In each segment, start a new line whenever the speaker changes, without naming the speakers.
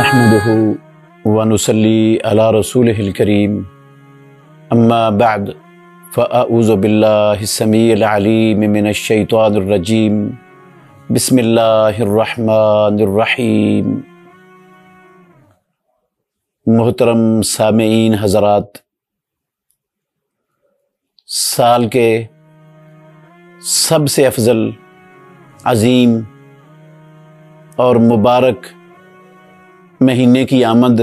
नहमदुहु व नुसल्ली अला रसूलिहिल करीम अम्मा बअद फ़अऊज़ु बिल्लाहिस समीइल अलीम मिनश शैतानिर रजीम बिस्मिल्लाहिर रहमानिर रहीम। मोहतरम सामीईन हज़रात, साल के सबसे अफजल, अजीम और मुबारक महीने की आमद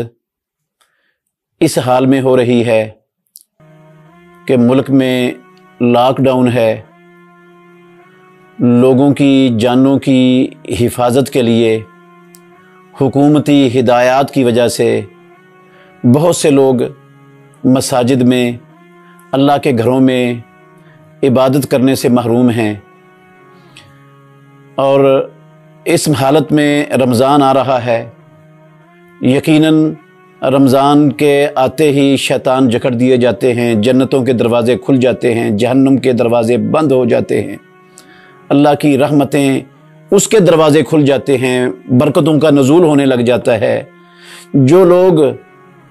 इस हाल में हो रही है कि मुल्क में लॉकडाउन है। लोगों की जानों की हिफाजत के लिए हुकूमती हिदायत की वजह से बहुत से लोग मसाजिद में, अल्लाह के घरों में इबादत करने से महरूम हैं। और इस हालत में रमज़ान आ रहा है। यकीनन रमज़ान के आते ही शैतान जकड़ दिए जाते हैं, जन्नतों के दरवाज़े खुल जाते हैं, जहन्नम के दरवाज़े बंद हो जाते हैं, अल्लाह की रहमतें उसके दरवाज़े खुल जाते हैं, बरकतों का नज़ूल होने लग जाता है। जो लोग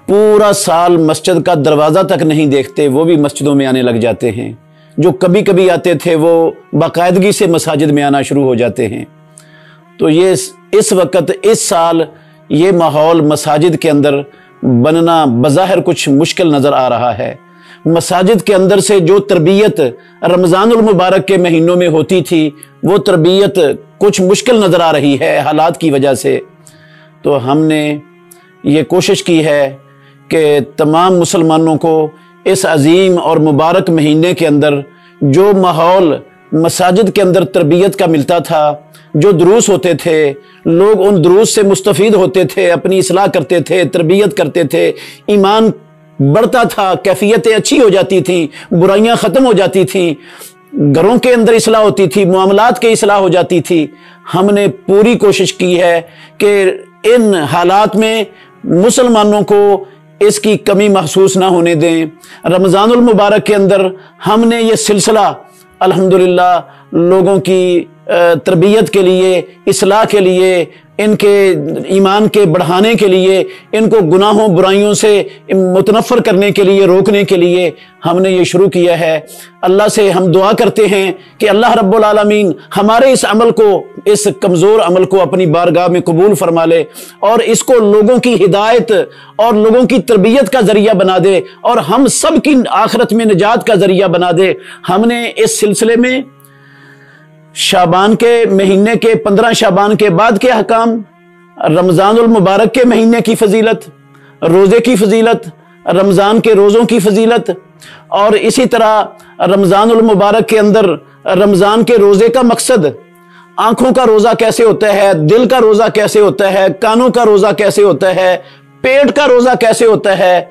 पूरा साल मस्जिद का दरवाज़ा तक नहीं देखते वो भी मस्जिदों में आने लग जाते हैं। जो कभी कभी आते थे वो बाकायदगी से मसाजिद में आना शुरू हो जाते हैं। तो ये इस वक्त, इस साल ये माहौल मसाजिद के अंदर बनना बज़ाहिर कुछ मुश्किल नज़र आ रहा है। मसाजिद के अंदर से जो तरबियत रमज़ानुल मुबारक के महीनों में होती थी वो तरबियत कुछ मुश्किल नज़र आ रही है हालात की वजह से। तो हमने ये कोशिश की है कि तमाम मुसलमानों को इस अजीम और मुबारक महीने के अंदर जो माहौल मसाजिद के अंदर तरबियत का मिलता था, जो दुरूस होते थे, लोग उन दुरूस से मुस्तफ़ीद होते थे, अपनी इस्लाह करते थे, तरबियत करते थे, ईमान बढ़ता था, कैफियतें अच्छी हो जाती थी, बुराइयां ख़त्म हो जाती थी, घरों के अंदर इस्लाह होती थी, मामलात के इस्लाह हो जाती थी। हमने पूरी कोशिश की है कि इन हालात में मुसलमानों को इसकी कमी महसूस ना होने दें। रमज़ानुल मुबारक के अंदर हमने ये सिलसिला अल्हम्दुलिल्लाह लोगों की तरबियत के लिए, इस्लाह के लिए, इनके ईमान के बढ़ाने के लिए, इनको गुनाहों बुराइयों से मुतनफ़र करने के लिए, रोकने के लिए हमने ये शुरू किया है। अल्लाह से हम दुआ करते हैं कि अल्लाह रब्बुल आलमीन हमारे इस अमल को, इस कमज़ोर अमल को अपनी बारगाह में कबूल फरमा ले और इसको लोगों की हिदायत और लोगों की तरबियत का ज़रिया बना दे और हम सब की आखिरत में निजात का ज़रिया बना दे। हमने इस सिलसिले में शाबान के महीने के 15 शाबान के बाद के अहकाम, रमज़ानुल मुबारक के महीने की फजीलत, रोज़े की फजीलत, रमज़ान के रोज़ों की फजीलत और इसी तरह रमज़ानुल मुबारक के अंदर रमज़ान के रोज़े का मकसद, आंखों का रोज़ा कैसे होता है, दिल का रोज़ा कैसे होता है, कानों का रोज़ा कैसे होता है, पेट का रोज़ा कैसे होता है।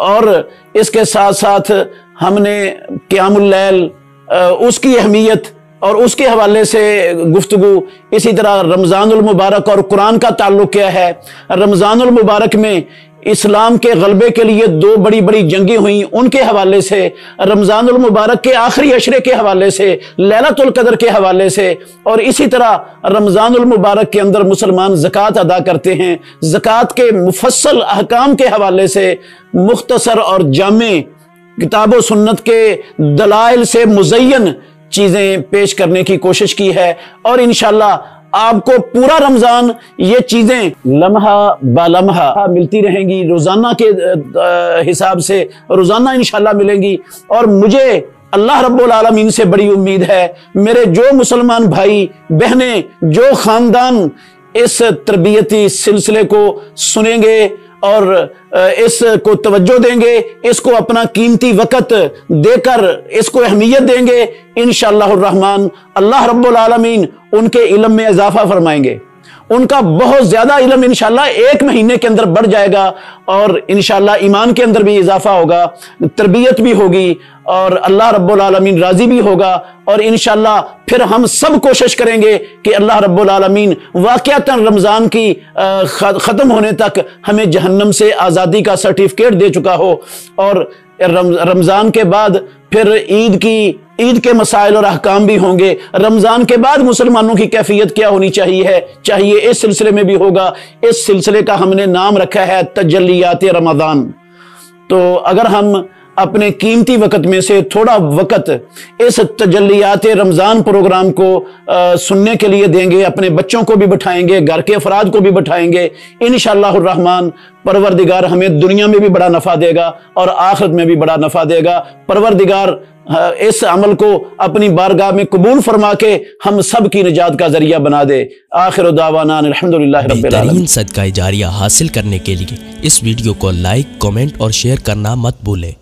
और इसके साथ साथ हमने क़ियामुल लैल, उसकी अहमियत और उसके हवाले से गुफ्तगू, इसी तरह रमज़ानुल मुबारक और कुरान का ताल्लुक़ क्या है। रमज़ानुल मुबारक में इस्लाम के गलबे के लिए 2 बड़ी बड़ी जंगें हुई, उनके हवाले से, रमज़ानुल मुबारक के आखिरी अशरे के हवाले से, लैलतुल क़द्र के हवाले से, और इसी तरह रमज़ानुल मुबारक के अंदर मुसलमान ज़कात अदा करते हैं, ज़कात के मुफस्सल अहकाम के हवाले से मुख्तसर और जामे किताब व सुन्नत के दलाइल से मुज़य्यन चीज़ें पेश करने की कोशिश की है। और इंशाअल्लाह आपको पूरा रमज़ान ये चीज़ें लम्हा ब लम्हा मिलती रहेंगी, रोज़ाना के हिसाब से रोज़ाना इंशाअल्लाह मिलेंगी। और मुझे अल्लाह रब्बुल आलमीन से बड़ी उम्मीद है, मेरे जो मुसलमान भाई बहनें, जो ख़ानदान इस तरबियती सिलसिले को सुनेंगे और इसको तवज्जो देंगे, इसको अपना कीमती वक़्त देकर इसको अहमियत देंगे, इंशाअल्लाहुर रहमान अल्लाह रब्बुल आलमीन उनके इल्म में इजाफा फरमाएंगे। उनका बहुत ज़्यादा इल्म इंशाअल्लाह 1 महीने के अंदर बढ़ जाएगा और इंशाअल्लाह ईमान के अंदर भी इजाफा होगा, तरबियत भी होगी और अल्लाह रब्बुल आलमीन राज़ी भी होगा। और इंशाअल्लाह फिर हम सब कोशिश करेंगे कि अल्लाह रब्बुल आलमीन वाक़अतन रमज़ान की ख़त्म होने तक हमें जहन्नम से आज़ादी का सर्टिफिकेट दे चुका हो और रमज़ान के बाद फिर ईद की ईद के मसाइल और अहकाम भी होंगे। रमज़ान के बाद मुसलमानों की कैफियत क्या होनी चाहिए इस सिलसिले में भी होगा। इस सिलसिले का हमने नाम रखा है तजल्लियात रमज़ान। तो अगर हम अपने कीमती वक़्त में से थोड़ा वक़्त इस तजल्लियात रमज़ान प्रोग्राम को सुनने के लिए देंगे, अपने बच्चों को भी बिठाएंगे, घर के अफराद को भी बिठाएंगे, इंशाअल्लाह रहमान परवरदिगार हमें दुनिया में भी बड़ा नफ़ा देगा और आखिरत में भी बड़ा नफ़ा देगा। परवरदिगार इस अमल को अपनी बारगाह में कबूल फरमा के हम सब की निजात का जरिया बना दे। आखिर दावाना अल्हम्दुलिल्लाह रब्बिल आलमीन।
बेहतरीन सदका जारिया हासिल करने के लिए इस वीडियो को लाइक, कमेंट और शेयर करना मत भूलें।